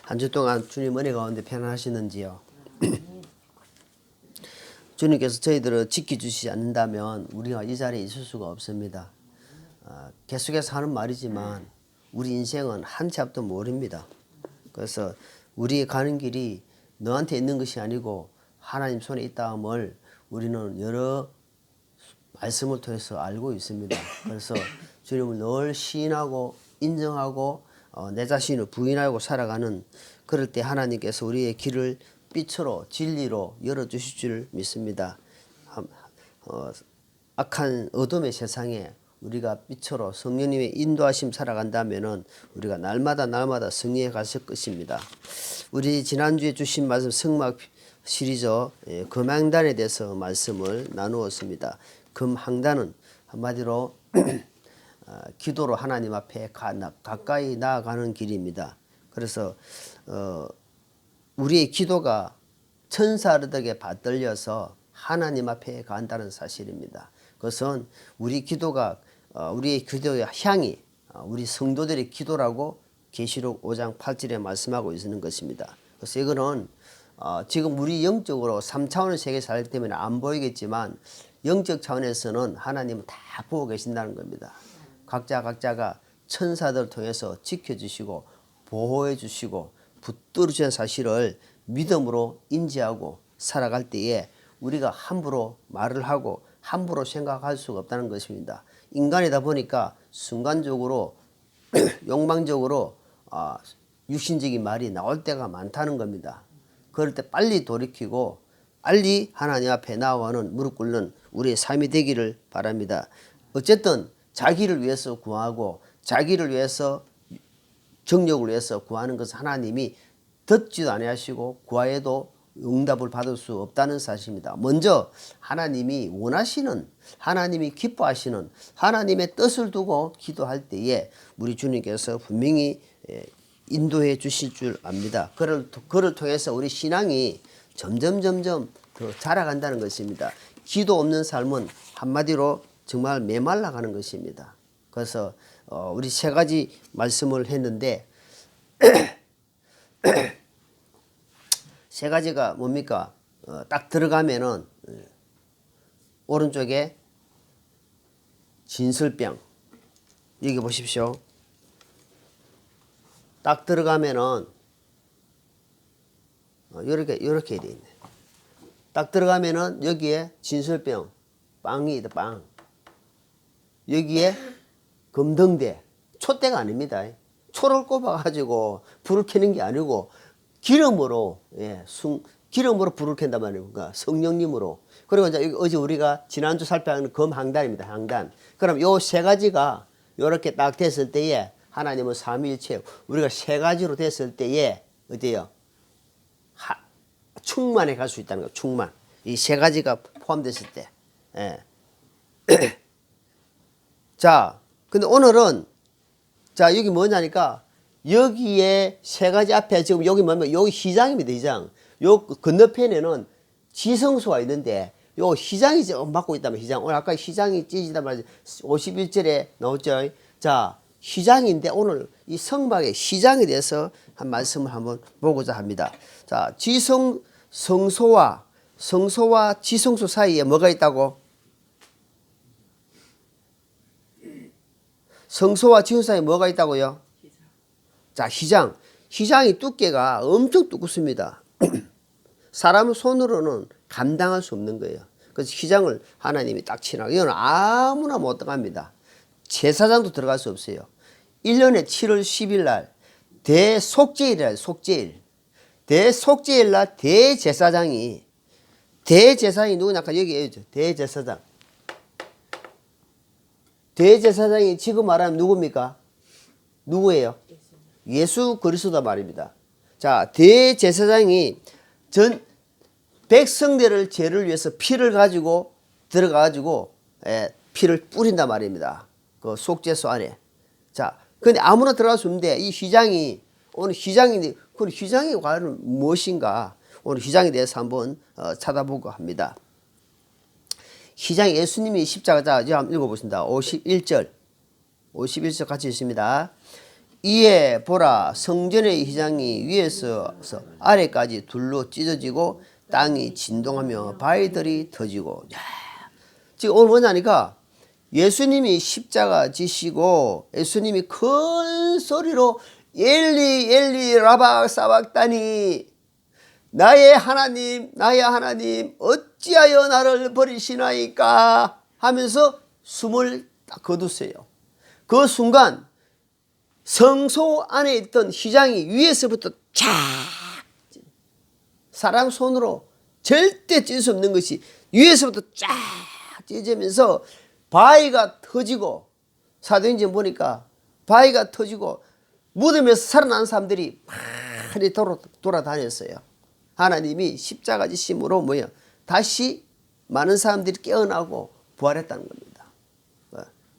한 주 동안 주님 은혜 가운데 편안하시는지요? 주님께서 저희들을 지켜주시지 않는다면 우리가 이 자리에 있을 수가 없습니다. 계속해서 하는 말이지만 우리 인생은 한 치 앞도 모릅니다. 그래서 우리의 가는 길이 너한테 있는 것이 아니고 하나님 손에 있다함을 우리는 여러 말씀을 통해서 알고 있습니다. 그래서 주님을 늘 시인하고 인정하고 내 자신을 부인하고 살아가는, 그럴 때 하나님께서 우리의 길을 빛으로 진리로 열어주실 줄 믿습니다. 악한 어둠의 세상에 우리가 빛으로 성령님의 인도하심 살아간다면은 우리가 날마다 승리해 가실 것입니다. 우리 지난주에 주신 말씀 성막 시리즈 금항단에 대해서 말씀을 나누었습니다. 금항단은 한마디로 기도로 하나님 앞에 가까이 나아가는 길입니다. 그래서 우리의 기도가 천사들에게 받들려서 하나님 앞에 간다는 사실입니다. 그것은 우리의 기도의 향이 우리 성도들의 기도라고 계시록 5장 8절에 말씀하고 있는 것입니다. 그래서 이거는 지금 우리 영적으로 3차원의 세계에 살기 때문에 안 보이겠지만 영적 차원에서는 하나님은 다 보고 계신다는 겁니다. 각자가 천사들을 통해서 지켜주시고 보호해 주시고 붙들어 주는 사실을 믿음으로 인지하고 살아갈 때에 우리가 함부로 말을 하고 함부로 생각할 수가 없다는 것입니다. 인간이다 보니까 순간적으로 욕망적으로 육신적인 말이 나올 때가 많다는 겁니다. 그럴 때 빨리 돌이키고 빨리 하나님 앞에 나아가는 무릎 꿇는 우리의 삶이 되기를 바랍니다. 어쨌든 자기를 위해서 구하고 자기를 위해서 정력을 위해서 구하는 것은 하나님이 듣지도 아니하시고 구하여도 응답을 받을 수 없다는 사실입니다. 먼저 하나님이 원하시는, 하나님이 기뻐하시는 하나님의 뜻을 두고 기도할 때에 우리 주님께서 분명히 인도해 주실 줄 압니다. 그를 통해서 우리 신앙이 점점 더 자라간다는 것입니다. 기도 없는 삶은 한마디로 정말 메말라가는 것입니다. 그래서 우리 세 가지 말씀을 했는데 세 가지가 뭡니까? 딱 들어가면은 오른쪽에 진설병, 여기 보십시오. 딱 들어가면은 이렇게 돼 있네. 딱 들어가면은 여기에 진설병, 빵이 있다, 빵. 여기에 금등대, 촛대가 아닙니다. 초를 꼽아가지고 불을 켜는 게 아니고 기름으로, 기름으로 불을 켠단 말입니다. 성령님으로. 그리고 이제 어제 우리가 지난주 살펴본 금항단입니다. 항단. 그럼 요 세 가지가 요렇게 딱 됐을 때에 하나님은 삼위일체, 우리가 세 가지로 됐을 때에 어때요? 충만해 갈 수 있다는 거예요. 충만. 이 세 가지가 포함됐을 때. 자, 근데 오늘은 자, 여기 뭐냐니까 여기에 세 가지 앞에 지금 여기 뭐냐면 여기 시장입니다. 시장. 요 건너편에는 지성소가 있는데 요 시장이 지금 맡고 있다면 시장. 오늘 아까 시장이 찢어지다 말이죠. 51절에 나왔죠. 자, 시장인데 오늘 이 성막의 시장에 대해서 한 말씀을 한번 보고자 합니다. 자, 성소와 지성소 사이에 뭐가 있다고? 성소와 지성소 사이에 뭐가 있다고요? 자, 시장이 두께가 엄청 두껍습니다. 사람 손으로는 감당할 수 없는 거예요. 그래서 시장을 하나님이 딱 치라고. 이건 아무나 못 들어갑니다. 제사장도 들어갈 수 없어요. 1년에 7월 10일 날 대속죄일이라 속죄일. 대속죄일 날 대제사장이 누구냐? 아까 여기 얘기했죠. 대제사장이 지금 말하면 누굽니까? 누구예요? 예수 그리스도다 말입니다. 자, 대제사장이 전 백성들을 죄를 위해서 피를 가지고 들어가가지고 피를 뿌린다 말입니다. 그 속죄소 안에. 자, 근데 아무나 들어갈 수 없는데 이 시장이 오늘 시장인데 그 시장이 과연 무엇인가? 오늘 시장에 대해서 한번 찾아보고 합니다. 시장 예수님이 십자가, 자, 한번 읽어보겠습니다. 51절 같이 읽습니다. 이에 보라 성전의 휘장이 위에서 아래까지 둘로 찢어지고 땅이 진동하며 바위들이 터지고. 야, 지금 오늘 뭐냐니까 예수님이 십자가 지시고 예수님이 큰 소리로 엘리 엘리 라박 사박다니 나의 하나님 어찌하여 나를 버리시나이까 하면서 숨을 딱 거두세요. 그 순간 성소 안에 있던 휘장이 위에서부터 쫙 사람 손으로 절대 찢을 수 없는 것이 위에서부터 쫙 찢어지면서 바위가 터지고, 사도행전 보니까 바위가 터지고 무덤에서 살아난 사람들이 많이 돌아다녔어요. 하나님이 십자가 지심으로 뭐야 다시 많은 사람들이 깨어나고 부활했다는 겁니다.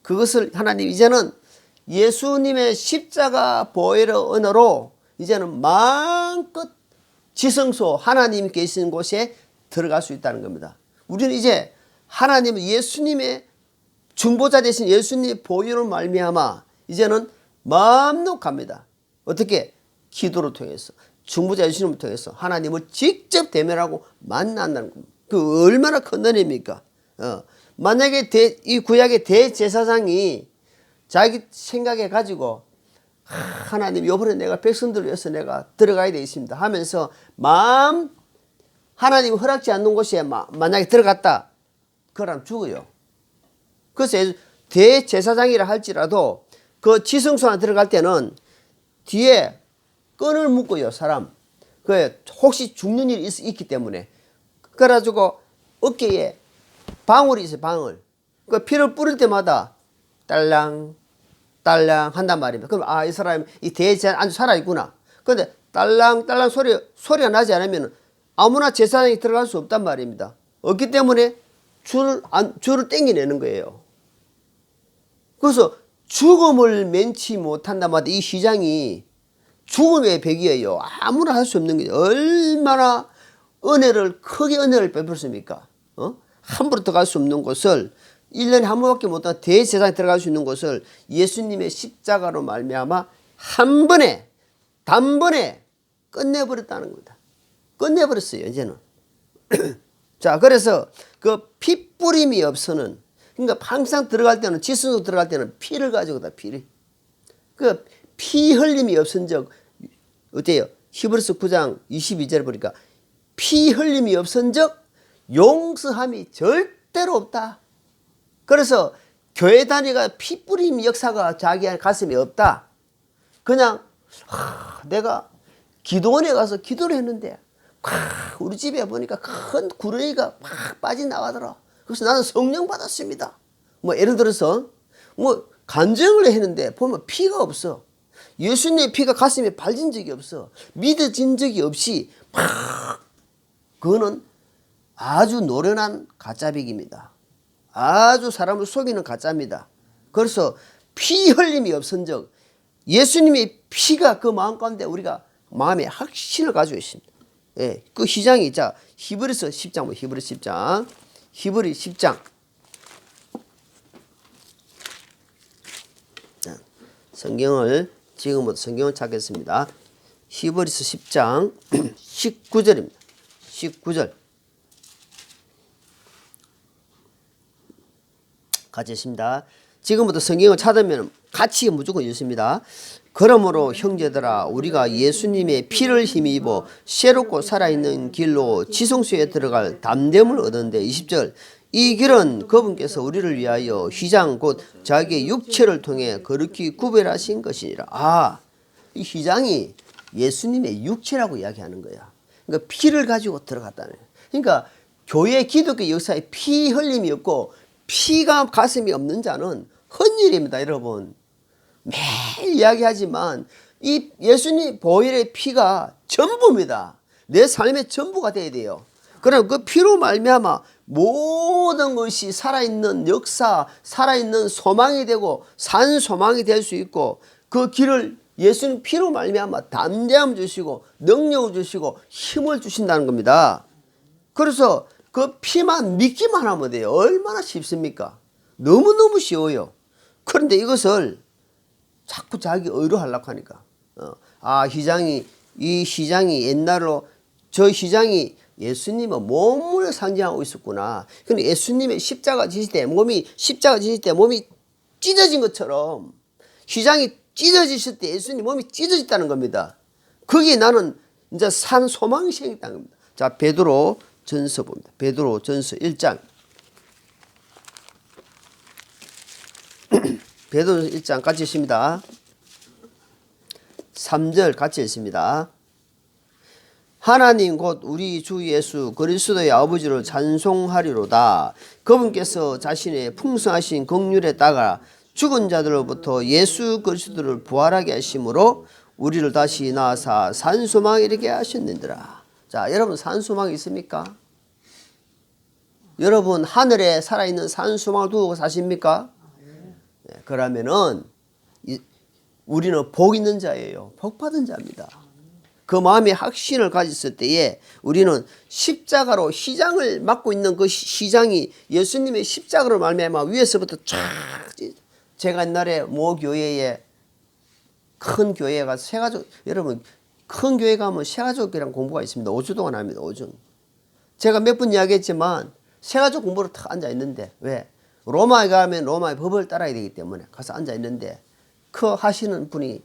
그것을 하나님 이제는 예수님의 십자가 보혈의 은혜로 이제는 마음껏 지성소 하나님 계신 곳에 들어갈 수 있다는 겁니다. 우리는 이제 하나님 예수님의 중보자 되신 예수님의 보혈을 말미암아 이제는 마음껏 갑니다. 어떻게? 기도를 통해서 중보자 예수님을 통해서 하나님을 직접 대면하고 만난다는 겁니다. 그 얼마나 큰 은혜입니까? 만약에 이 구약의 대제사장이 자기 생각해 가지고 하나님 이번에 내가 백성들을 위해서 내가 들어가야 되겠습니다 하면서 마음 하나님 허락지 않는 곳에 만약에 들어갔다 그럼 죽어요. 그래서 대제사장이라 할지라도 그 지성소 안에 들어갈 때는 뒤에 끈을 묶어요. 사람 그 혹시 죽는 일이 있기 때문에. 그래가지고 어깨에 방울이 있어요. 방울. 그 피를 뿌릴 때마다 딸랑 딸랑 한단 말입니다. 그럼 이 사람이 이 대제사장이 아주 살아있구나. 그런데 딸랑 딸랑 소리가 나지 않으면 아무나 제사장이 들어갈 수 없단 말입니다. 없기 때문에 줄을 당겨내는 거예요. 그래서 죽음을 면치 못한단 말이야. 이 휘장이 죽음의 벽이에요. 아무나 할 수 없는 게 얼마나 크게 은혜를 베풀습니까? 함부로 들어갈 수 없는 곳을 1년에 한 번밖에 못한 대제사장에 들어갈 수 있는 곳을 예수님의 십자가로 말미암아 단번에 끝내버렸다는 겁니다. 끝내버렸어요. 이제는. 자, 그래서 그 피뿌림이 없어는, 그러니까 항상 들어갈 때는, 지성소 들어갈 때는 피를 가지고 다 피를. 그 피 흘림이 없은 적, 어때요? 히브리서 9장 22절에 보니까 피 흘림이 없은 적 용서함이 절대로 없다. 그래서 교회 다니가 피 뿌림 역사가 자기 가슴에 없다. 그냥 내가 기도원에 가서 기도를 했는데 우리 집에 보니까 큰 구렁이가 막 빠져나가더라. 그래서 나는 성령 받았습니다. 뭐 예를 들어서 뭐 간증을 했는데 보면 피가 없어. 예수님의 피가 가슴에 발진 적이 없어. 믿어진 적이 없이 막 그거는 아주 노련한 가짜빅입니다. 아주 사람을 속이는 가짜입니다. 그래서 피 흘림이 없은 적 예수님의 피가 그 마음 가운데 우리가 마음에 확신을 가지고 있습니다. 예, 그 휘장이 자 히브리서 10장 히브리 10장 성경을 지금부터 성경을 찾겠습니다. 히브리서 10장 19절입니다. 19절 같이 있습니다. 지금부터 성경을 찾으면 같이 무조건 있습니다. 그러므로 형제들아 우리가 예수님의 피를 힘입어 새롭고 살아있는 길로 지성소에 들어갈 담됨을 얻었는데 20절 이 길은 그분께서 우리를 위하여 휘장 곧 자기의 육체를 통해 거룩히 구별하신 것이니라. 이 휘장이 예수님의 육체라고 이야기하는 거야. 그러니까 피를 가지고 들어갔다는 거야. 그러니까 교회 기독교 역사에 피 흘림이 없고 피가 가슴이 없는 자는 헛일입니다. 여러분 매일 이야기하지만 이 예수님 보혈의 피가 전부입니다. 내 삶의 전부가 돼야 돼요. 그럼 그 피로 말미암아 모든 것이 살아있는 역사, 살아있는 소망이 되고 산 소망이 될 수 있고 그 길을 예수님 피로 말미암아 담대함 주시고 능력을 주시고 힘을 주신다는 겁니다. 그래서 그 피만 믿기만 하면 돼요. 얼마나 쉽습니까? 너무너무 쉬워요. 그런데 이것을 자꾸 자기 의로하려고 하니까. 이 휘장이 옛날로 저 휘장이 예수님의 몸을 상징하고 있었구나. 근데 예수님의 십자가 지실 때 몸이 찢어진 것처럼 휘장이 찢어지실 때 예수님 몸이 찢어졌다는 겁니다. 거기에 나는 이제 산 소망이 생겼다는 겁니다. 자, 베드로 전서 봅니다. 베드로 전서 1장. 베드로 1장 같이 읽습니다. 3절 같이 읽습니다. 하나님 곧 우리 주 예수 그리스도의 아버지를 찬송하리로다. 그분께서 자신의 풍성하신 긍휼에 따라 죽은 자들로부터 예수 그리스도를 부활하게 하심으로 우리를 다시 낳아사 산소망에 이르게 하셨느니라. 자, 여러분 산소망이 있습니까? 여러분 하늘에 살아있는 산소망을 두고 사십니까? 네, 그러면은 우리는 복 있는 자예요. 복 받은 자입니다. 그 마음의 확신을 가졌을 때에 우리는 십자가로 휘장을 맡고 있는 그 휘장이 예수님의 십자가로 말미암아 위에서부터 쫙. 제가 옛날에 모 교회에 큰 교회가 세가족, 여러분 큰 교회 가면 세가족이라는 공부가 있습니다. 5주 동안 합니다. 5주. 제가 몇 번 이야기했지만 세가족 공부로 탁 앉아 있는데 왜? 로마에 가면 로마의 법을 따라야 되기 때문에 가서 앉아 있는데 그 하시는 분이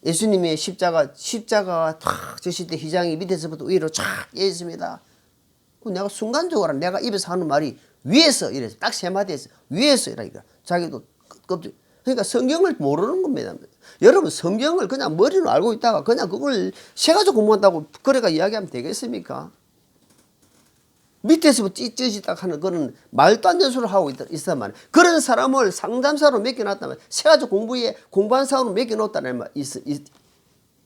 예수님의 십자가가 탁 저실 때 휘장이 밑에서부터 위로 쫙 있습니다. 내가 순간적으로 내가 입에서 하는 말이 위에서 이래서 딱 세 마디 했어. 위에서 이라니까. 자기도 껍질. 그러니까 성경을 모르는 겁니다. 여러분 성경을 그냥 머리로 알고 있다가 그냥 그걸 세가지고 공부한다고 그래가 이야기하면 되겠습니까? 밑에서부터 찢어지다 하는 그런 말도 안 되는 소리를 하고 있단 말이에요. 그런 사람을 상담사로 맡겨놨다면 세가지고 공부한 사람으로 맡겨놓았다는 말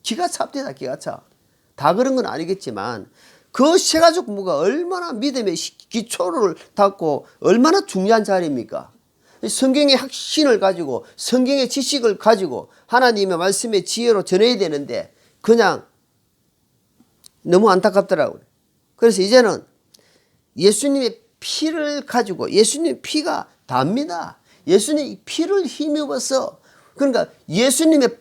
기가 찹대다 기가 차. 다 그런 건 아니겠지만 그 세가지고 공부가 얼마나 믿음의 기초를 닦고 얼마나 중요한 자리입니까? 성경의 확신을 가지고 성경의 지식을 가지고 하나님의 말씀의 지혜로 전해야 되는데 그냥 너무 안타깝더라고요. 그래서 이제는 예수님의 피를 가지고 예수님의 피가 답니다. 예수님의 피를 힘입어서 그러니까 예수님의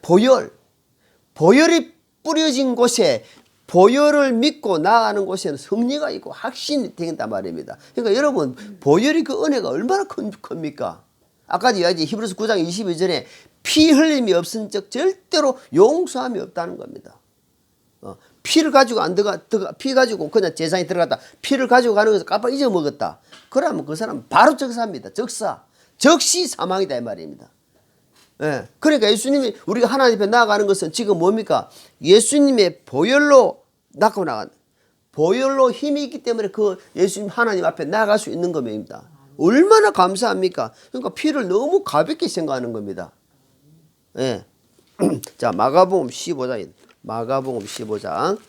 보혈이 뿌려진 곳에 보혈을 믿고 나아가는 곳에는 승리가 있고 확신이 되겠단 말입니다. 그러니까 여러분 보혈이 그 은혜가 얼마나 큽니까? 아까도 이야기했지 히브리서 9장 22절에 피 흘림이 없은 적 절대로 용서함이 없다는 겁니다. 피를 가지고 피 가지고 그냥 제사에 들어갔다 피를 가지고 가는 것을 깜빡 잊어먹었다. 그러면 그 사람은 바로 적사입니다. 적시 사망이다 이 말입니다. 예. 그러니까 예수님이 우리가 하나님 앞에 나아가는 것은 지금 뭡니까? 예수님의 보혈로 닦고 나간다. 보혈로 힘이 있기 때문에 그 예수님 하나님 앞에 나아갈 수 있는 겁니다. 얼마나 감사합니까? 그러니까 피를 너무 가볍게 생각하는 겁니다. 예. 자, 마가복음 15장. 마가복음 15장.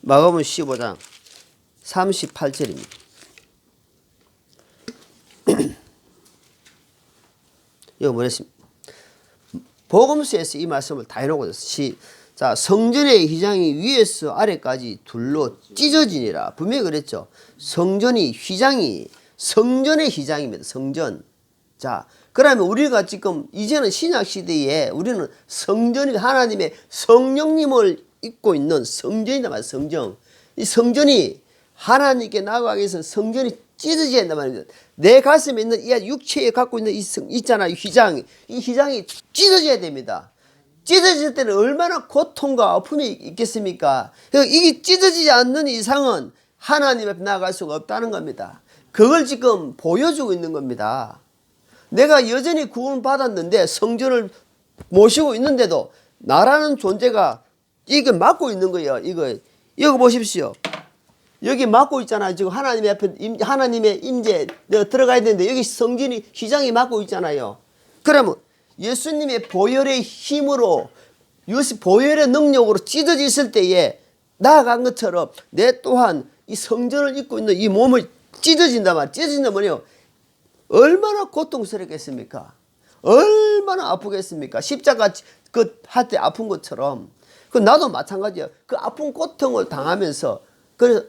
마가복음 15장 38절입니다. 이거 뭐랬습니까? 복음서에서 이 말씀을 다 해놓고 자, 성전의 휘장이 위에서 아래까지 둘로 찢어지니라. 분명히 그랬죠. 성전의 휘장입니다. 성전. 자, 그러면 우리가 지금 이제는 신약 시대에 우리는 성전이 하나님의 성령님을 입고 있는 성전이다 말이에요. 성전. 이 성전이 하나님께 나아가기 위해서 성전이 찢어져야 한단 말입니다. 내 가슴에 있는 이 육체에 갖고 있는 있잖아요. 이 휘장이 찢어져야 됩니다. 찢어질 때는 얼마나 고통과 아픔이 있겠습니까? 이게 찢어지지 않는 이상은 하나님 앞에 나아갈 수가 없다는 겁니다. 그걸 지금 보여주고 있는 겁니다. 내가 여전히 구원을 받았는데 성전을 모시고 있는데도 나라는 존재가 이거 막고 있는 거예요. 이거 보십시오. 여기 막고 있잖아요. 지금 하나님 앞에 하나님의 임재 내가 들어가야 되는데 여기 성전이 휘장이 막고 있잖아요. 그러면 예수님의 보혈의 힘으로 보혈의 능력으로 찢어져 있을 때에 나아간 것처럼 내 또한 이 성전을 입고 있는 이 몸을 찢어진단 말이에요. 찢어진다면 뭐예요? 얼마나 고통스럽겠습니까? 얼마나 아프겠습니까? 십자가 할 때 아픈 것처럼 나도 마찬가지예요. 그 아픈 고통을 당하면서 그래서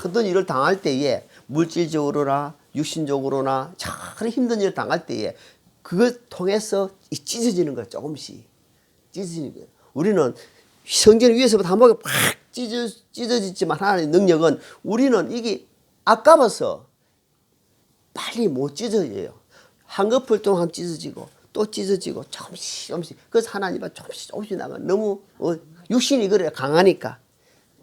어떤 일을 당할 때에 물질적으로나 육신적으로나 참 힘든 일을 당할 때에 그걸 통해서 찢어지는 거야. 조금씩 찢어지는 거야. 우리는 성전 위에서부터 한 번에 팍 찢어지지만 하나님의 능력은 우리는 이게 아까워서 빨리 못 찢어져요. 한꺼풀 동안 찢어지고 또 찢어지고 조금씩 그래서 하나님은 조금씩 나가. 너무 육신이 그래 강하니까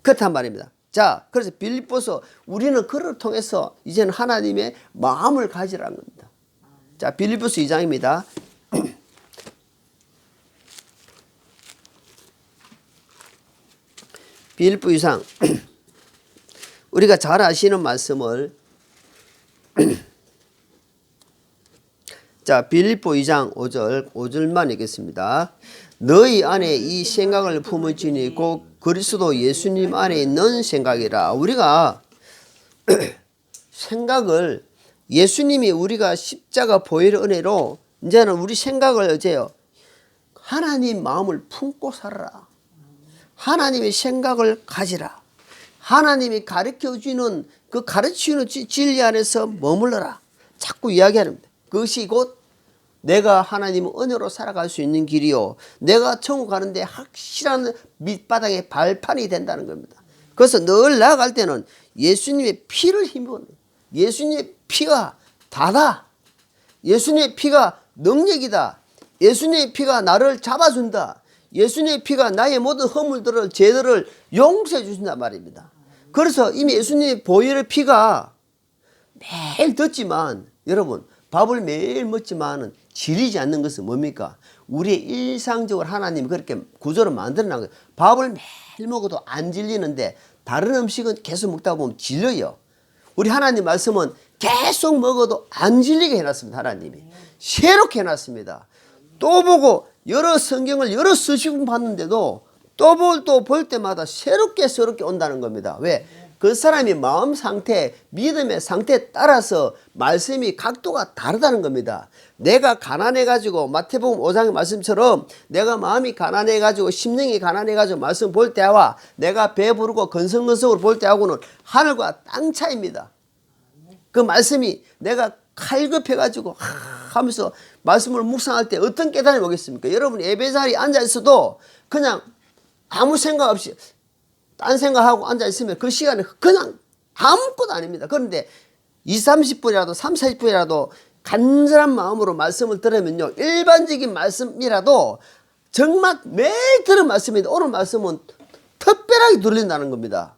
그렇단 말입니다. 자, 그래서 빌립보서 우리는 그를 통해서 이제는 하나님의 마음을 가지라는 겁니다. 자, 빌립보서 2장입니다. 빌립보 2장 우리가 잘 아시는 말씀을 자, 빌립보 2장 5절만 읽겠습니다. 너희 안에 이 생각을 품을지니 곧 그리스도 예수님 안에 있는 생각이라. 우리가 생각을 예수님이 우리가 십자가 보혈의 은혜로 이제는 우리 생각을 어제요. 하나님 마음을 품고 살아라. 하나님의 생각을 가지라. 하나님이 가르쳐주는 그 가르치는 진리 안에서 머물러라. 자꾸 이야기하는 그것이 곧 내가 하나님의 은혜로 살아갈 수 있는 길이요. 내가 천국 가는데 확실한 밑바닥의 발판이 된다는 겁니다. 그래서 늘 나아갈 때는 예수님의 피를 힘입어. 예수님의 피가 다다. 예수님의 피가 능력이다. 예수님의 피가 나를 잡아준다. 예수님의 피가 나의 모든 허물들을 죄들을 용서해 주신단 말입니다. 그래서 이미 예수님의 보혈의 피가 매일 듣지만 여러분 밥을 매일 먹지만은 지리지 않는 것은 뭡니까? 우리의 일상적으로 하나님이 그렇게 구조를 만들어 놓은 거예요. 밥을 매일 먹어도 안 질리는데 다른 음식은 계속 먹다 보면 질려요. 우리 하나님 말씀은 계속 먹어도 안 질리게 해놨습니다. 하나님이 새롭게 해놨습니다. 또 보고 여러 성경을 여러 수십 번 봤는데도 또 볼 때마다 새롭게 온다는 겁니다. 왜? 그 사람이 마음 상태, 믿음의 상태에 따라서 말씀이 각도가 다르다는 겁니다. 내가 가난해가지고 마태복음 5장의 말씀처럼 내가 마음이 가난해가지고 심령이 가난해가지고 말씀 볼 때와 내가 배부르고 건성건성으로 볼 때하고는 하늘과 땅 차이입니다. 그 말씀이 내가 칼급해가지고 하면서 말씀을 묵상할 때 어떤 깨달음이 오겠습니까? 여러분 예배 자리에 앉아 있어도 그냥 아무 생각 없이 딴 생각하고 앉아있으면 그 시간에 그냥 아무것도 아닙니다. 그런데 20-30분이라도 30-40분이라도 간절한 마음으로 말씀을 들으면요. 일반적인 말씀이라도 정말 매일 들은 말씀인데 오늘 말씀은 특별하게 들린다는 겁니다.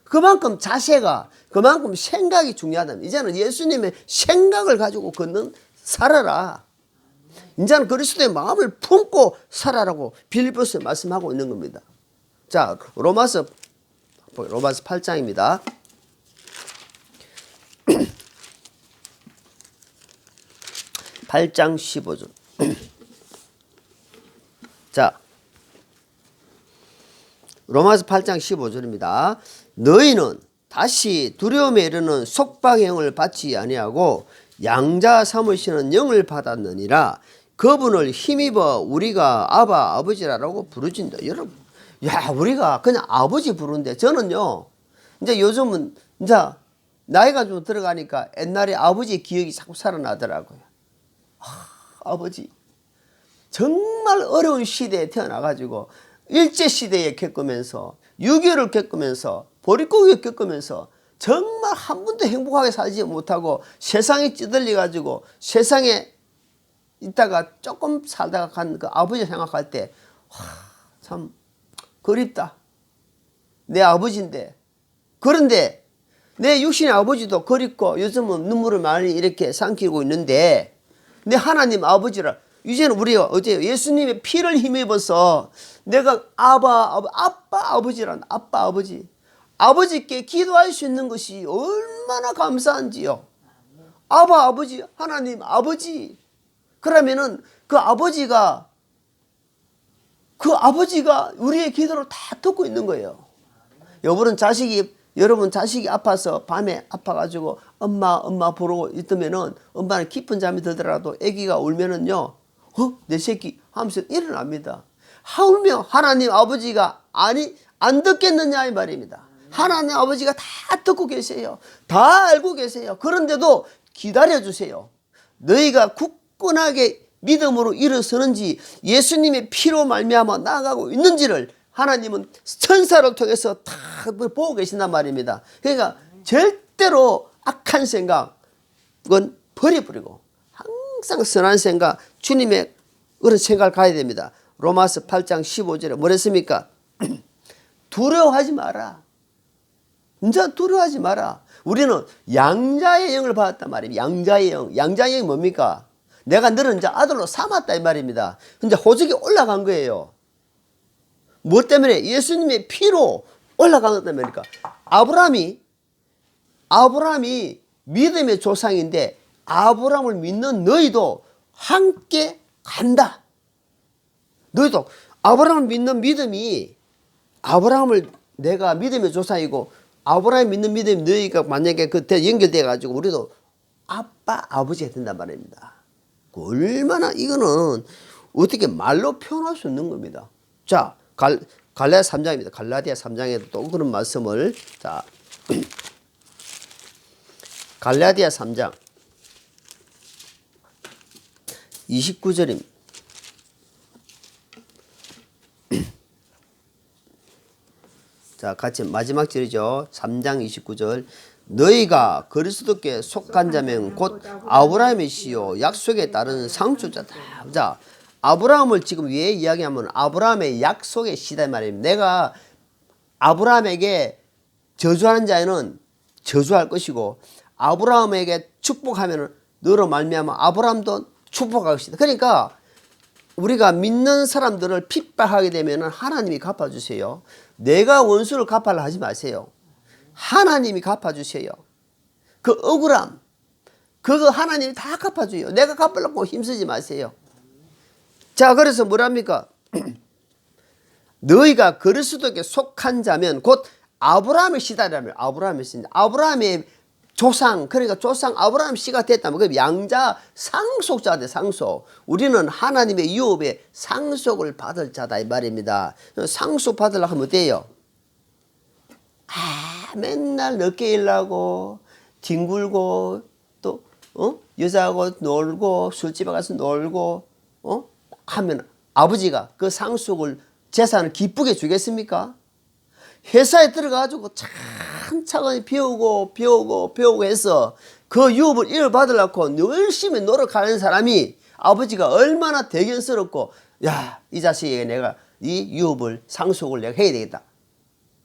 그만큼 자세가 그만큼 생각이 중요하다. 이제는 예수님의 생각을 가지고 걷는 살아라. 이제는 그리스도의 마음을 품고 살아라고 빌립보서에 말씀하고 있는 겁니다. 자, 로마서 8장입니다. (8장 15절) 자, 로마서 8장 15절입니다. 너희는 다시 두려움에 이르는 속박형을 받지 아니하고 양자 삼으시는 영을 받았느니라. 그분을 힘입어 우리가 아바 아버지라고 부르진다. 여러분, 야, 우리가 그냥 아버지 부르는데 저는요, 이제 요즘은 이제 나이가 좀 들어가니까 옛날에 아버지 기억이 자꾸 살아나더라고요. 아버지. 정말 어려운 시대에 태어나가지고 일제시대에 겪으면서 6.25를 겪으면서 보릿고기를 겪으면서 정말 한 번도 행복하게 살지 못하고 세상에 찌들려가지고 세상에 있다가 조금 살다가 간 그 아버지 생각할 때 참 그립다. 내 아버지인데. 그런데 내 육신의 아버지도 그립고 요즘은 눈물을 많이 이렇게 삼키고 있는데 내 하나님 아버지라 이제는 우리가 어제 예수님의 피를 힘입어서 내가 아빠 아버지란 아빠 아버지 아버지께 기도할 수 있는 것이 얼마나 감사한지요. 아빠 아버지 하나님 아버지 그러면은 그 아버지가 우리의 기도를 다 듣고 있는 거예요. 여러분 자식이 아파서 밤에 아파가지고 엄마 부르고 있으면은 엄마는 깊은 잠이 들더라도 아기가 울면은요, 내 새끼 하면서 일어납니다. 하울며 하나님 아버지가 안 듣겠느냐 이 말입니다. 하나님 아버지가 다 듣고 계세요. 다 알고 계세요. 그런데도 기다려주세요. 너희가 굳건하게 믿음으로 일어서는지 예수님의 피로 말미암아 나아가고 있는지를 하나님은 천사를 통해서 다 보고 계신단 말입니다. 그러니까 절대로 악한 생각은 버려버리고 항상 선한 생각, 주님의 그런 생각을 가야 됩니다. 로마서 8장 15절에 뭐랬습니까? 두려워하지 마라. 진짜 두려워하지 마라. 우리는 양자의 영을 받았단 말입니다. 양자의 영. 양자의 영이 뭡니까? 내가 너를 이제 아들로 삼았다 이 말입니다. 근데 호적이 올라간 거예요. 뭐 때문에? 예수님의 피로 올라간 겁니까? 아브라함이 믿음의 조상인데 아브라함을 믿는 너희도 함께 간다. 너희도 아브라함을 믿는 믿음이 아브라함을 내가 믿음의 조상이고 아브라함이 믿는 믿음이 너희가 만약에 그때 연결돼 가지고 우리도 아빠 아버지가 된단 말입니다. 얼마나 이거는 어떻게 말로 표현할 수 없는 겁니다. 자, 갈라디아 3장입니다. 갈라디아 3장에도 또 그런 말씀을 자 갈라디아 3장 29절입니다. 자, 같이 마지막 절이죠. 3장 29절. 너희가 그리스도께 속한 자면 곧 아브라함이시요 약속에 따른 상속자다. 자, 아브라함을 지금 왜 이야기하면 아브라함의 약속의 시대 말입니다. 내가 아브라함에게 저주하는 자에는 저주할 것이고 아브라함에게 축복하면 너로 말미암아 아브라함도 축복할 것이다. 그러니까 우리가 믿는 사람들을 핍박하게 되면 하나님이 갚아주세요. 내가 원수를 갚아라 하지 마세요. 하나님이 갚아주세요. 그 억울함 그거 하나님이 다 갚아줘요. 내가 갚으려고 힘쓰지 마세요. 자, 그래서 뭐랍니까? 너희가 그리스도께 속한 자면 곧 아브라함의 시다라면 아브라함의 시, 아브라함의 조상, 그러니까 조상 아브라함 씨가 됐다면 그 양자 상속자 돼. 상속. 우리는 하나님의 유업에 상속을 받을 자다 이 말입니다. 상속 받으려고 하면 어때요? 맨날 늦게 일하고 뒹굴고 또 여자하고 놀고 술집에 가서 놀고 하면 아버지가 그 상속을 재산을 기쁘게 주겠습니까? 회사에 들어가가지고 차근차근히 배우고 해서 그 유업을 이어받으려고 열심히 노력하는 사람이 아버지가 얼마나 대견스럽고 야, 이 자식에게 내가 이 유업을 상속을 내가 해야 되겠다.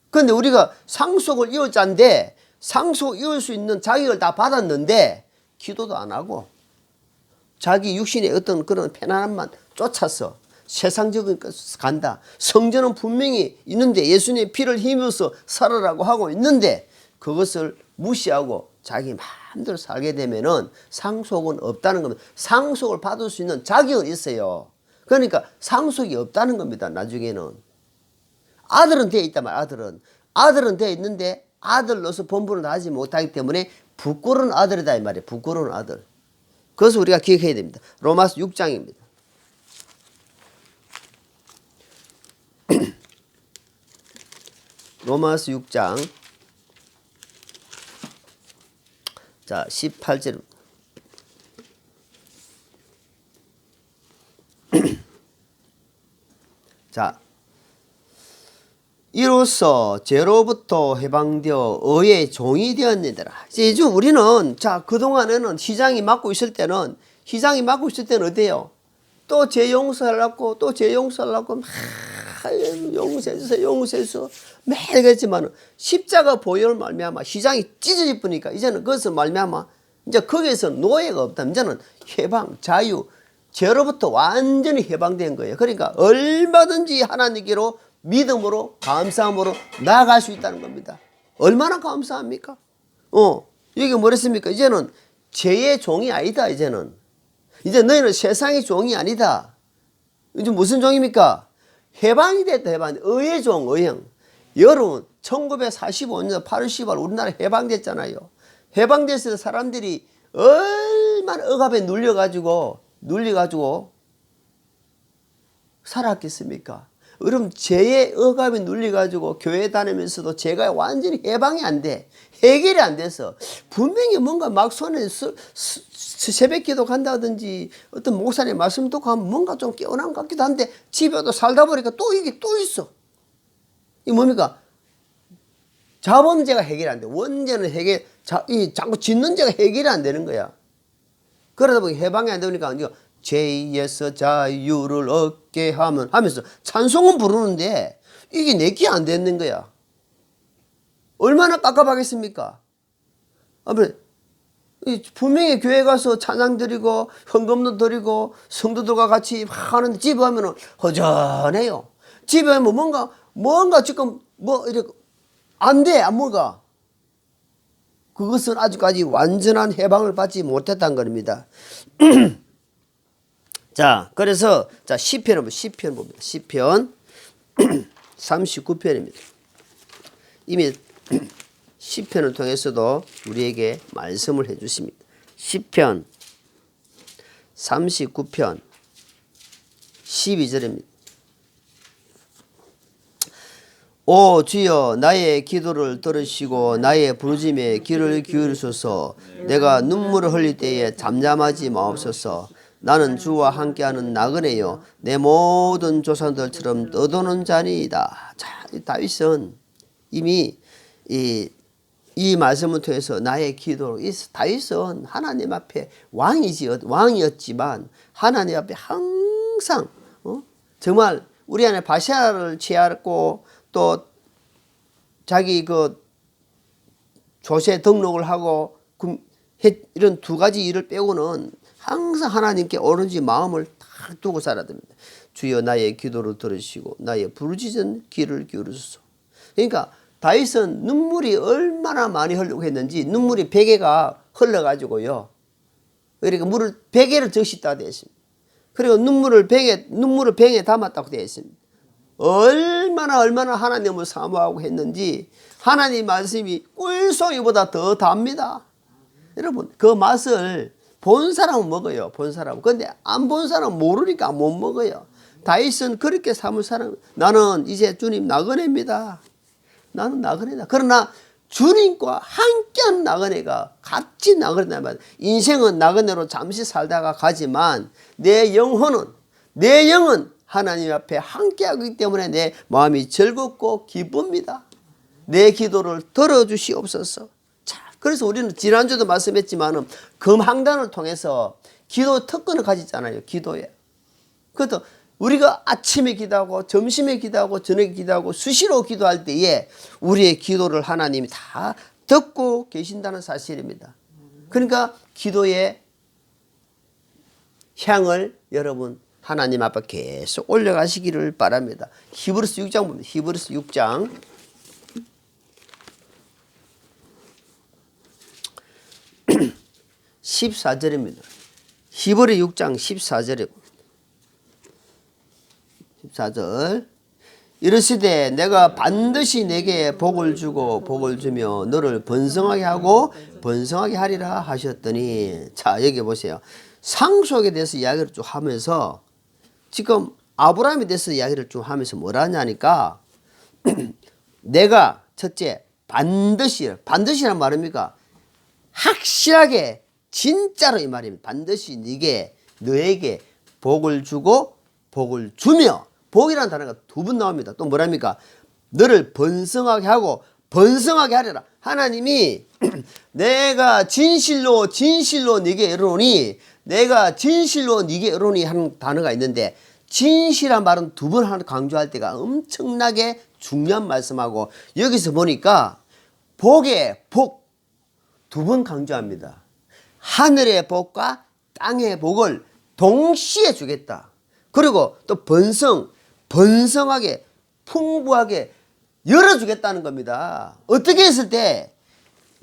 그런데 우리가 상속을 이어자인데 상속 이을 수 있는 자격을 다 받았는데 기도도 안 하고 자기 육신의 어떤 그런 편안함만 쫓아서 세상적인 것을 간다. 성전은 분명히 있는데 예수님의 피를 힘입어서 살아라고 하고 있는데 그것을 무시하고 자기 마음대로 살게 되면은 상속은 없다는 겁니다. 상속을 받을 수 있는 자격은 있어요. 그러니까 상속이 없다는 겁니다. 나중에는 아들은 되어 있단 말이야. 아들은 되어 있는데 아들로서 본분을 다하지 못하기 때문에 부끄러운 아들이다 이 말이에요. 부끄러운 아들. 그것을 우리가 기억해야 됩니다. 로마서 6장입니다. 로마서 6장 자 18절 자 이로써 죄로부터 해방되어 의의 종이 되었느니라. 이제 우리는 자 그동안에는 시장이 막고 있을 때는 어때요? 또 죄 용서하려고 또 죄 용서하려고 막 용서해서 매일 그랬지만 십자가 보혈을 말미암아 시장이 찢어질 뿐이니까 이제는 그것을 말미암아 이제 거기에서 노예가 없다. 이제는 해방, 자유, 죄로부터 완전히 해방된 거예요. 그러니까 얼마든지 하나님께로 믿음으로 감사함으로 나아갈 수 있다는 겁니다. 얼마나 감사합니까? 이게 뭐랬습니까? 이제는 죄의 종이 아니다. 이제 너희는 세상의 종이 아니다. 이제 무슨 종입니까? 해방이 됐다. 해방. 의의 종, 의형. 여러분 1945년 8월 10일 우리나라 해방됐잖아요. 해방됐을 때 사람들이 얼마나 억압에 눌려가지고 살았겠습니까? 여러분 죄의 억압이 눌려가지고 교회 다니면서도 죄가 완전히 해방이 안 돼. 해결이 안 돼서 분명히 뭔가 막 손에 새벽 기도 간다든지 어떤 목사님 말씀 듣고 하면 뭔가 좀 깨어난 것 같기도 한데 집에도 살다 보니까 또 이게 또 있어. 이 뭡니까? 자범죄가 해결이 안 돼. 원죄는 자꾸 짓는 죄가 해결이 안 되는 거야. 그러다 보니 해방이 안 되니까 죄에서 자유를 얻게 하면서 찬송은 부르는데 이게 내게 안 되는 거야. 얼마나 깝깝하겠습니까? 분명히 교회 가서 찬양 드리고 헌금도 드리고 성도들과 같이 하는데 집에 가면은 허전해요. 집에 가면 뭔가 지금 이렇게 안 돼, 뭐가. 그것은 아직까지 완전한 해방을 받지 못했다는 겁니다. 자, 그래서 시편 봅니다. 시편 39편입니다. 이미 시편을 통해서도 우리에게 말씀을 해 주십니다. 시편 39편 12절입니다. 오 주여 나의 기도를 들으시고 나의 부르짖음에 귀를 기울이소서. 내가 눈물을 흘릴 때에 잠잠하지 마옵소서. 나는 주와 함께하는 나그네요 내 모든 조상들처럼 떠도는 자니이다. 자, 다윗은 이미 이 말씀을 통해서 나의 기도로 다윗은 하나님 앞에 왕이었지만 하나님 앞에 항상 정말 우리 안에 바샤를 취하고 또 자기 조세 등록을 하고 이런 두 가지 일을 빼고는 항상 하나님께 오로지 마음을 다 두고 살아야 됩니다. 주여 나의 기도를 들으시고 나의 부르짖은 귀를 기울이소서. 그러니까 다윗은 눈물이 얼마나 많이 흘리고 했는지 눈물이 베개가 흘러가지고요. 그러니까 물을 베개를 적시다 되어 있습니다. 그리고 눈물을 병에 담았다고 되어 있습니다. 얼마나 하나님을 사모하고 했는지 하나님 말씀이 꿀송이보다 더 답니다. 여러분 그 맛을 본 사람은 먹어요. 본 사람은. 그런데 안 본 사람은 모르니까 못 먹어요. 다윗은 그렇게 삼을 사람. 나는 이제 주님 나그네입니다. 나는 나그네다. 그러나 주님과 함께한 나그네가 같이 나그네다 말이야. 인생은 나그네로 잠시 살다가 가지만 내 영은 하나님 앞에 함께하기 때문에 내 마음이 즐겁고 기쁩니다. 내 기도를 들어주시옵소서. 자, 그래서 우리는 지난주도 말씀했지만 금항단을 통해서 기도 특권을 가지잖아요. 기도에. 그것도 우리가 아침에 기도하고 점심에 기도하고 저녁에 기도하고 수시로 기도할 때에 우리의 기도를 하나님이 다 듣고 계신다는 사실입니다. 그러니까 기도의 향을 여러분 하나님 앞에 계속 올려가시기를 바랍니다. 히브리서 6장 봅니다. 히브리서 6장 14절입니다. 히브리 6장 14절입니다. 14절 이르시되 내가 반드시 내게 복을 주고 복을 주며 너를 번성하게 하고 번성하게 하리라 하셨더니 자 여기 보세요. 상속에 대해서 이야기를 쭉 하면서 지금 아브라함에 대해서 이야기를 쭉 하면서 뭐라 하냐니까 내가 첫째 반드시란 말입니까? 확실하게 진짜로 이 말입니다. 반드시 너에게 복을 주고 복을 주며 복이라는 단어가 두 번 나옵니다. 또 뭐랍니까? 너를 번성하게 하고 번성하게 하리라. 하나님이 내가 진실로 네게 이르노니 내가 진실로 네게 이르노니 하는 단어가 있는데 진실한 말은 두 번 강조할 때가 엄청나게 중요한 말씀하고 여기서 보니까 복의 복 두 번 강조합니다. 하늘의 복과 땅의 복을 동시에 주겠다. 그리고 또 번성하게 풍부하게 열어주겠다는 겁니다. 어떻게 했을 때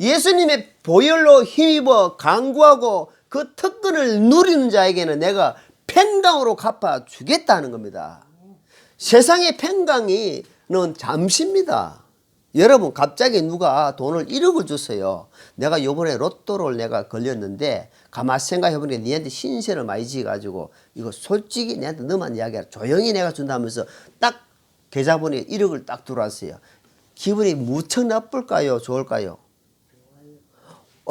예수님의 보혈로 힘입어 강구하고 그 특권을 누리는 자에게는 내가 평강으로 갚아주겠다는 겁니다. 세상의 평강이는 잠시입니다. 여러분 갑자기 누가 돈을 1억을 줬어요. 내가 요번에 로또를 내가 걸렸는데 가만 생각해보니까 니한테 신세를 많이 지어가지고 이거 솔직히 내한테 너만 이야기하라. 조용히 내가 준다면서 딱 계좌번호에 1억을 딱 들어왔어요. 기분이 무척 나쁠까요? 좋을까요?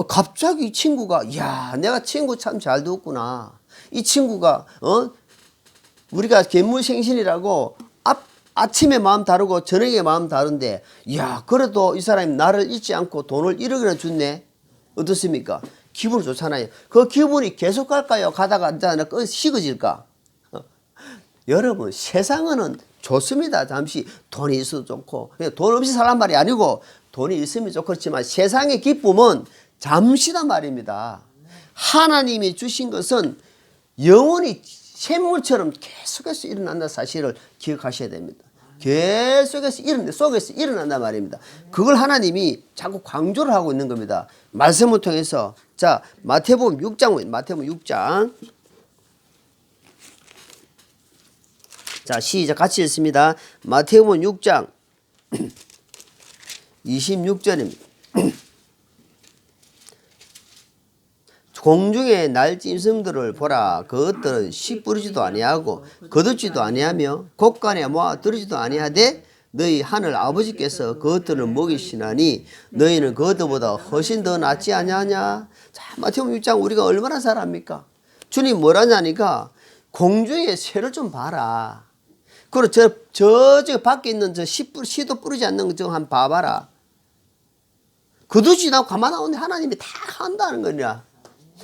갑자기 이 친구가, 야, 내가 친구 참 잘 두었구나. 이 친구가, 우리가 괴물생신이라고 아침에 마음 다르고 저녁에 마음 다른데, 야, 그래도 이 사람이 나를 잊지 않고 돈을 1억이나 줬네. 어떻습니까? 기분 좋잖아요. 그 기분이 계속 갈까요? 가다가 앉아나 식어질까? 여러분, 세상은 좋습니다. 잠시 돈이 있어도 좋고, 돈 없이 살란 말이 아니고 돈이 있으면 좋겠지만 세상의 기쁨은 잠시단 말입니다. 하나님이 주신 것은 영원히 샘물처럼 계속해서 일어난다는 사실을 기억하셔야 됩니다. 계속해서 속에서 일어난단 말입니다. 그걸 하나님이 자꾸 강조를 하고 있는 겁니다. 말씀을 통해서. 자, 마태복음 6장. 자, 시작 같이 읽습니다. 마태복음 6장 26절입니다. 공중의 날짐승들을 보라. 그것들은 씨 뿌리지도 아니하고 거두지도 아니하며 곡간에 모아 들이지도 아니하되 너희 하늘 아버지께서 그것들을 먹이시나니 너희는 그것들보다 훨씬 더 낫지 아니하냐. 자, 마태복음 6장 우리가 얼마나 잘 압니까? 주님 뭐라냐니까 공중의 새를 좀 봐라. 그리고 저 밖에 있는 저 씨도 뿌리지 않는 거 좀 한번 봐봐라. 거두지도 않고 가만 나오는데 하나님이 다 한다는 거냐.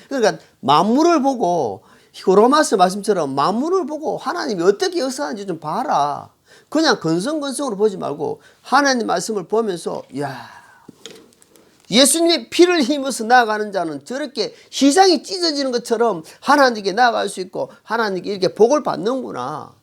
그러니까 만물을 보고 로마서 말씀처럼 만물을 보고 하나님이 어떻게 역사하는지 좀 봐라. 그냥 건성건성으로 보지 말고 하나님 말씀을 보면서 야, 예수님의 피를 힘입어서 나아가는 자는 저렇게 희생이 찢어지는 것처럼 하나님께 나아갈 수 있고 하나님께 이렇게 복을 받는구나.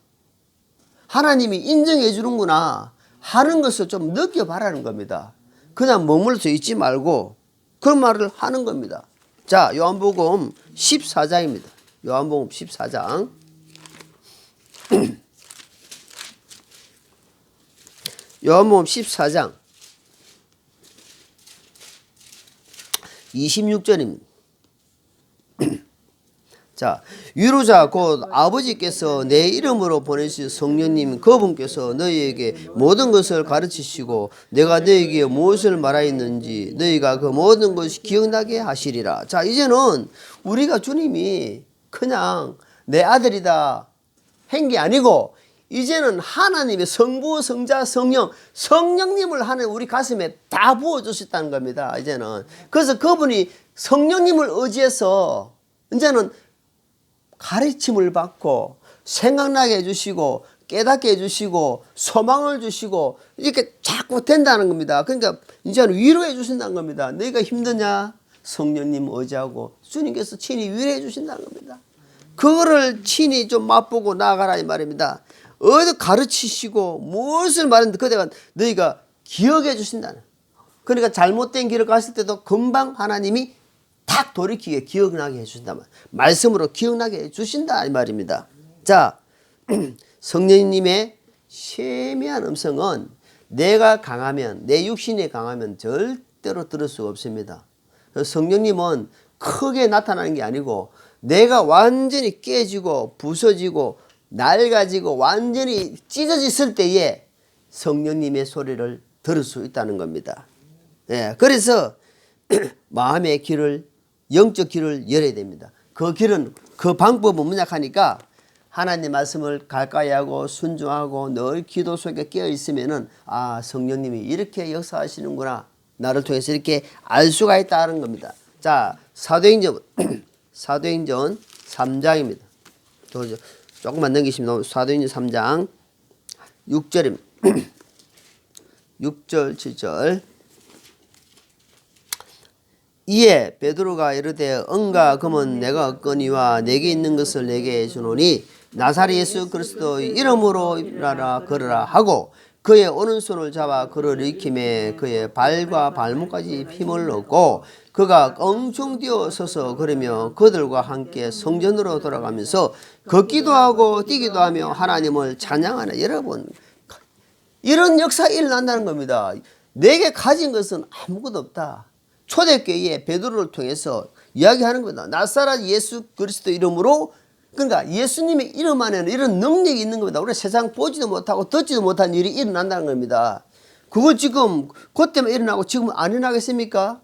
하나님이 인정해 주는구나 하는 것을 좀 느껴봐라는 겁니다. 그냥 머물러서 있지 말고 그런 말을 하는 겁니다. 자, 요한복음 14장입니다. 요한복음 14장. 요한복음 14장 26절입니다. 자, 위로자 곧 아버지께서 내 이름으로 보내신 성령님 그분께서 너희에게 모든 것을 가르치시고 내가 너희에게 무엇을 말하였는지 너희가 그 모든 것이 기억나게 하시리라. 자, 이제는 우리가 주님이 그냥 내 아들이다 한 게 아니고 이제는 하나님의 성부, 성자, 성령님을 하나님 우리 가슴에 다 부어주셨다는 겁니다. 이제는. 그래서 그분이 성령님을 의지해서 이제는 가르침을 받고 생각나게 해주시고 깨닫게 해주시고 소망을 주시고 이렇게 자꾸 된다는 겁니다. 그러니까 이제는 위로해 주신다는 겁니다. 너희가 힘드냐? 성령님 의지하고 주님께서 친히 위로해 주신다는 겁니다. 그거를 친히 좀 맛보고 나아가라 이 말입니다. 어디 가르치시고 무엇을 말했는데 그대가 너희가 기억해 주신다는. 그러니까 잘못된 길을 갔을 때도 금방 하나님이 탁 돌이키게 기억나게 해주신다. 말씀으로 기억나게 해주신다 이 말입니다. 자, 성령님의 세미한 음성은 내가 강하면 내 육신이 강하면 절대로 들을 수가 없습니다. 성령님은 크게 나타나는 게 아니고 내가 완전히 깨지고 부서지고 낡아지고 완전히 찢어졌을 때에 성령님의 소리를 들을 수 있다는 겁니다. 예, 그래서 마음의 길을 영적 길을 열어야 됩니다. 그 길은 그 방법은 뭐냐 하니까 하나님 말씀을 가까이 하고 순종하고 늘 기도 속에 깨어 있으면은 아, 성령님이 이렇게 역사하시는구나. 나를 통해서 이렇게 알 수가 있다는 겁니다. 자, 사도행전 3장입니다. 조금만 넘기시면 사도행전 3장 6절입니다. 6절 7절. 이에 베드로가 이르되 은과 금은 내가 얻거니와 내게 있는 것을 내게 주노니 나사렛 예수 그리스도의 이름으로 일어나라 걸으라 하고 그의 오른손을 잡아 그를 일으키매 그의 발과 발목까지 힘을 얻고 그가 껑충 뛰어 서서 걸으며 그들과 함께 성전으로 돌아가면서 걷기도 하고 뛰기도 하며 하나님을 찬양하는. 여러분, 이런 역사가 일어난다는 겁니다. 내게 가진 것은 아무것도 없다. 초대교회에 베드로를 통해서 이야기하는 겁니다. 나사렛 예수 그리스도 이름으로 그러니까 예수님의 이름 안에는 이런 능력이 있는 겁니다. 우리가 세상 보지도 못하고 듣지도 못한 일이 일어난다는 겁니다. 그거 지금 그때만 일어나고 지금 안 일어나겠습니까?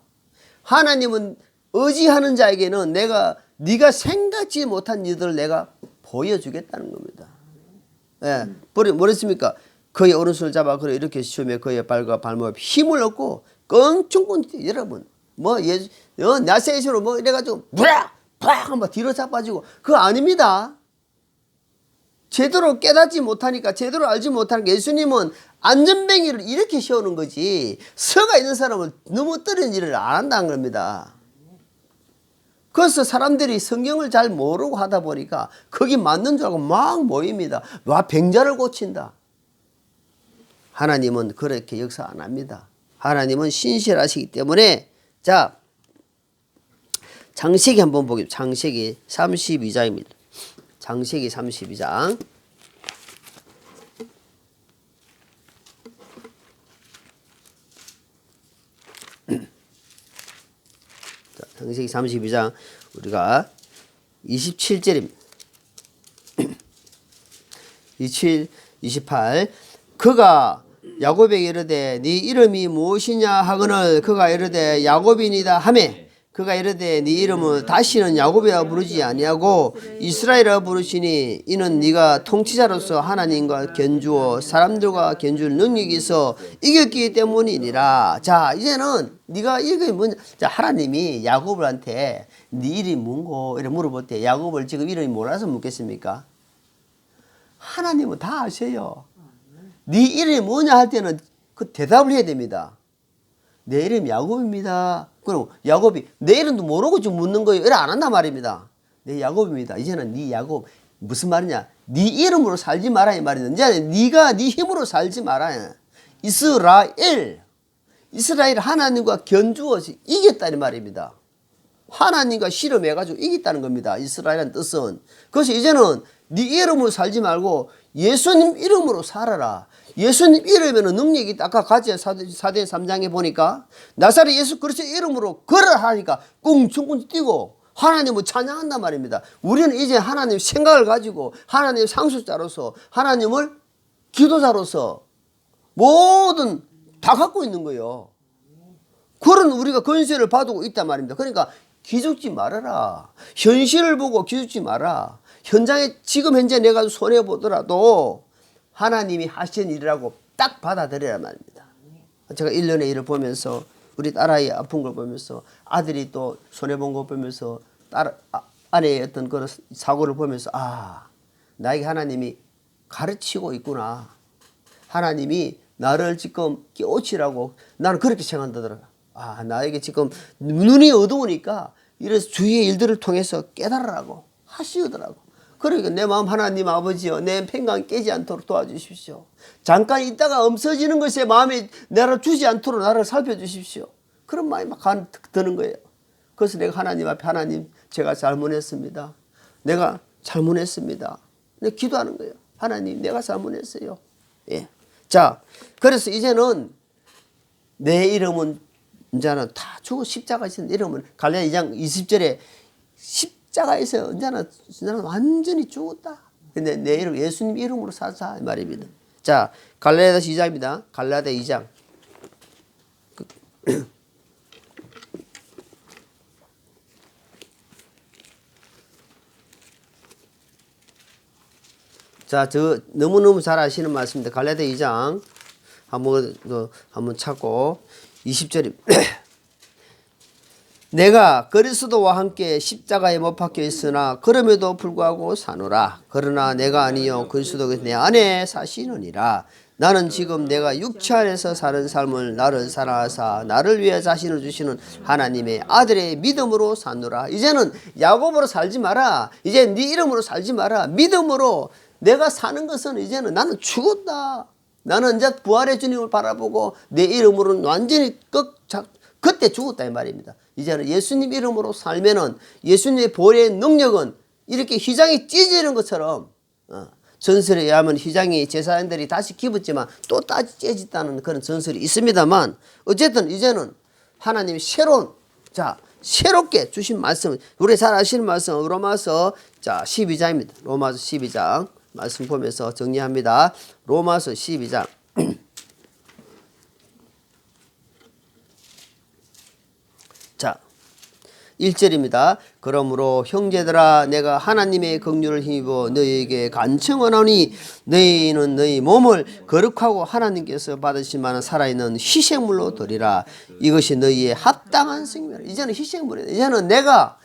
하나님은 의지하는 자에게는 네가 생각지 못한 일들을 내가 보여주겠다는 겁니다. 예, 뭐랬습니까? 그의 오른손을 잡아 그를 이렇게 씌우며 그의 발과 발목에 힘을 얻고 껑충껑 여러분 나세이스로 뭐 이래가지고 팍 한번 뒤로 자빠지고 그거 아닙니다. 제대로 깨닫지 못하니까 제대로 알지 못하니까 예수님은 안전뱅이를 이렇게 씌우는 거지 서가 있는 사람을 넘어뜨리는 일을 안 한다는 겁니다. 그래서 사람들이 성경을 잘 모르고 하다 보니까 거기 맞는 줄 알고 막 모입니다. 와 병자를 고친다. 하나님은 그렇게 역사 안 합니다. 하나님은 신실하시기 때문에 자 창세기 한번 보겠습니다. 창세기 32장입니다. 창세기 32장 창세기 32장 우리가 27절입니다. 27, 28 그가 야곱에게 이르되 네 이름이 무엇이냐 하거늘 그가 이르되 야곱이니이다 하매 그가 이르되 네 이름을 다시는 야곱이라 부르지 아니하고 이스라엘이라 부르시니 이는 네가 통치자로서 하나님과 견주어 사람들과 견줄 능력이 있어 이겼기 때문이니라. 자 이제는 네가 이게 뭐냐. 자 하나님이 야곱한테 네 이름이 뭔고 이렇게 물어볼 때 야곱을 지금 이름이 몰라서 묻겠습니까? 하나님은 다 아세요. 네 이름이 뭐냐 할 때는 그 대답을 해야 됩니다. 내 이름 야곱입니다. 그럼 야곱이 내 이름도 모르고 좀 묻는 거예요. 이래 안 한단 말입니다. 내 야곱입니다. 이제는 네 야곱 무슨 말이냐? 네 이름으로 살지 마라 이 말이다. 이제 네가 네 힘으로 살지 마라. 이스라엘 하나님과 견주어서 이겼다는 말입니다. 하나님과 실험해가지고 이겼다는 겁니다. 이스라엘이라는 뜻은. 그래서 이제는 네 이름으로 살지 말고 예수님 이름으로 살아라. 예수님 이름에는 능력이 있다. 아까 가지 사도행 3장에 보니까 나사렛 예수 그리스도 이름으로 걸어라 하니까 꿍충꿍 뛰고 하나님을 찬양한단 말입니다. 우리는 이제 하나님 생각을 가지고 하나님의 상속자로서 하나님을 기도자로서 뭐든 다 갖고 있는 거예요. 그런 우리가 권세를 받고 있단 말입니다. 그러니까 기죽지 말아라. 현실을 보고 기죽지 마라. 현장에 지금 현재 내가 손해보더라도 하나님이 하신 일이라고 딱 받아들여야 말입니다. 제가 1년의 일을 보면서 우리 딸아이 아픈 걸 보면서 아들이 또 손해본 걸 보면서 아내의 어떤 그런 사고를 보면서 나에게 하나님이 가르치고 있구나. 하나님이 나를 지금 깨우치라고 나는 그렇게 생각한다더라. 나에게 지금 눈이 어두우니까 이래서 주위의 일들을 통해서 깨달으라고 하시더라고. 그러니까 내 마음 하나님 아버지여 내 평강 깨지 않도록 도와주십시오. 잠깐 있다가 없어지는 것에 마음에 나를 주지 않도록 나를 살펴주십시오. 그런 마음이 막 드는 거예요. 그래서 내가 하나님 앞에 하나님 제가 잘못했습니다. 내가 잘못했습니다. 내가 기도하는 거예요. 하나님 내가 잘못했어요. 예. 자 그래서 이제는 내 이름은 이제는 다 죽어 십자가에 있는 이름은 갈라디아 2장 20절에 십자가에서 언제나 완전히 죽었다. 근데 내 이름 예수님 이름으로 사자 이 말입니다. 자 갈라디아 2장입니다. 갈라디아 2장. 자, 저 너무너무 잘 아시는 말씀입니다. 갈라디아 2장 한번 찾고 20절입니다. 내가 그리스도와 함께 십자가에 못 박혀 있으나 그럼에도 불구하고 사노라. 그러나 내가 아니요 그리스도가 내 안에 사시느니라. 나는 지금 내가 육체 안에서 사는 삶을 나를 사랑하사 나를 위해 자신을 주시는 하나님의 아들의 믿음으로 사노라. 이제는 야곱으로 살지 마라. 이제 네 이름으로 살지 마라. 믿음으로 내가 사는 것은 이제는 나는 죽었다. 나는 이제 부활의 주님을 바라보고 내 이름으로는 완전히 그때 죽었다 이 말입니다. 이제는 예수님 이름으로 살면은 예수님의 보혈의 능력은 이렇게 휘장이 찢어지는 것처럼 전설에 의하면 휘장이 제사장들이 다시 기붙지만 또 다시 찢어졌다는 그런 전설이 있습니다만 어쨌든 이제는 하나님이 새로운 새롭게 주신 말씀, 우리 잘 아시는 말씀, 로마서 12장입니다. 로마서 12장 말씀 보면서 정리합니다. 로마서 12장. 자, 1절입니다. 그러므로 형제들아 내가 하나님의 긍휼을 힘입어 너희에게 간청하노니 너희는 너희 몸을 거룩하고 하나님께서 받으실 만한 살아있는 희생물로 드리라. 이것이 너희의 합당한 생명이라. 이제는 희생물이다. 이제는 내가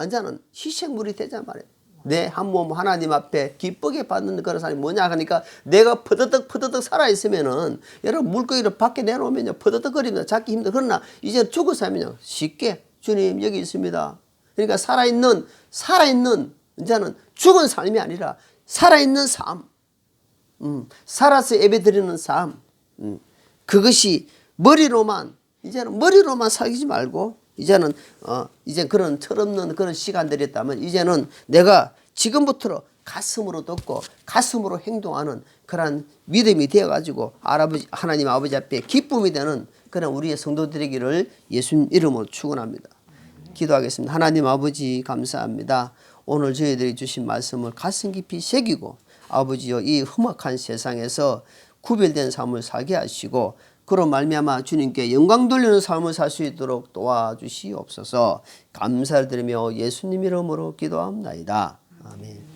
이제는 희생물이 되자 말이야. 내 한 몸 하나님 앞에 기쁘게 받는 그런 사람이 뭐냐 하니까 내가 퍼드덕 살아있으면은 여러분 물고기를 밖에 내놓으면요 퍼드덕거리면서 잡기 힘들어. 그러나 이제 죽은 사람이요 쉽게 주님 여기 있습니다. 그러니까 살아있는 이제는 죽은 삶이 아니라 살아있는 삶, 살아서 예배드리는 삶, 그것이 머리로만 사귀지 말고 이제는 이제 그런 철없는 그런 시간들이 있다면 이제는 내가 지금부터 가슴으로 듣고 가슴으로 행동하는 그런 믿음이 되어가지고 하나님 아버지 앞에 기쁨이 되는 그런 우리의 성도들이기를 예수님 이름으로 축원합니다. 기도하겠습니다. 하나님 아버지 감사합니다. 오늘 저희들이 주신 말씀을 가슴 깊이 새기고 아버지여 이 험악한 세상에서 구별된 삶을 살게 하시고 그로 말미암아 주님께 영광 돌리는 삶을 살 수 있도록 도와주시옵소서. 감사를 드리며 예수님 이름으로 기도합니다. 아멘.